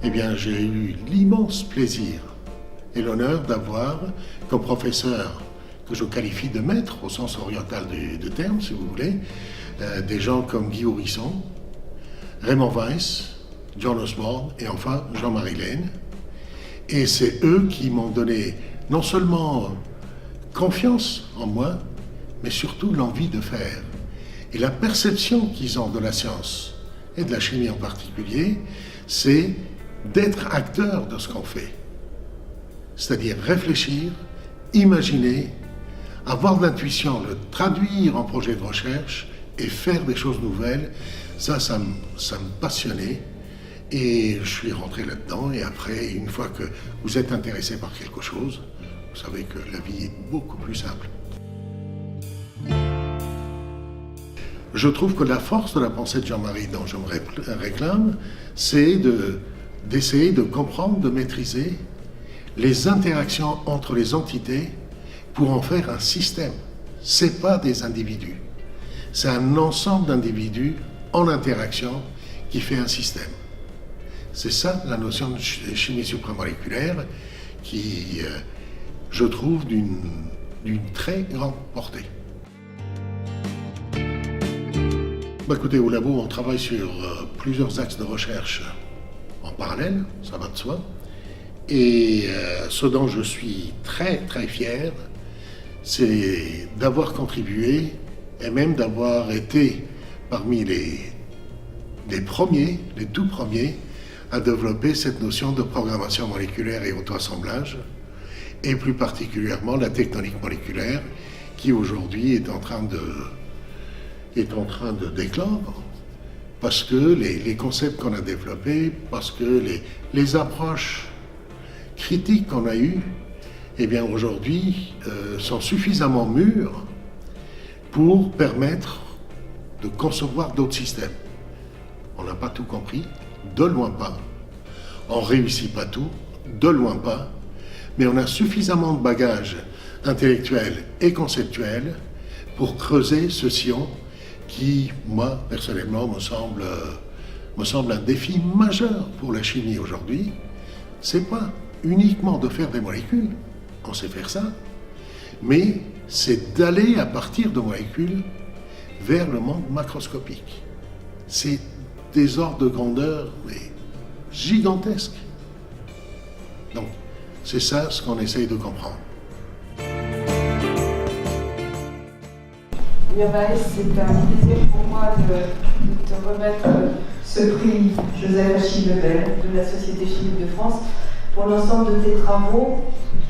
eh bien, j'ai eu l'immense plaisir et l'honneur d'avoir comme professeur, que je qualifie de maître au sens oriental du terme, si vous voulez, des gens comme Guy Ourisson, Raymond Weiss, John Osborne et enfin Jean-Marie Lehn. Et c'est eux qui m'ont donné non seulement confiance en moi, mais surtout l'envie de faire. Et la perception qu'ils ont de la science, et de la chimie en particulier, c'est d'être acteur de ce qu'on fait. C'est-à-dire réfléchir, imaginer, avoir de l'intuition, le traduire en projet de recherche et faire des choses nouvelles. Ça me passionnait. Et je suis rentré là-dedans. Et après, une fois que vous êtes intéressé par quelque chose, vous savez que la vie est beaucoup plus simple. Je trouve que la force de la pensée de Jean-Marie dont je me réclame, c'est d'essayer de comprendre, de maîtriser les interactions entre les entités pour en faire un système. Ce n'est pas des individus, c'est un ensemble d'individus en interaction qui fait un système. C'est ça la notion de chimie supramoléculaire qui, je trouve, d'une très grande portée. Écoutez, au labo, on travaille sur plusieurs axes de recherche en parallèle, ça va de soi. Et ce dont je suis très très fier, c'est d'avoir contribué et même d'avoir été parmi les premiers, les tout premiers, à développer cette notion de programmation moléculaire et auto-assemblage, et plus particulièrement la tectonique moléculaire, qui aujourd'hui est en train de déclore, parce que les concepts qu'on a développés, parce que les approches critiques qu'on a eues, eh bien aujourd'hui sont suffisamment mûres pour permettre de concevoir d'autres systèmes. On n'a pas tout compris, de loin pas. On ne réussit pas tout, de loin pas. Mais on a suffisamment de bagages intellectuels et conceptuels pour creuser ce sillon qui, moi, personnellement, me semble un défi majeur pour la chimie aujourd'hui. C'est pas uniquement de faire des molécules, on sait faire ça, mais c'est d'aller à partir de molécules vers le monde macroscopique. C'est des ordres de grandeur mais gigantesques. Donc, c'est ça ce qu'on essaye de comprendre. Weiss, c'est un plaisir pour moi de te remettre ce prix Joseph Achille-Lebel de la Société chimique de France pour l'ensemble de tes travaux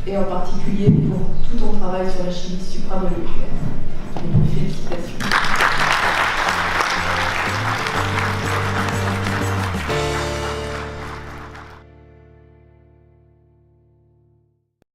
et en particulier pour tout ton travail sur la chimie supramoléculaire.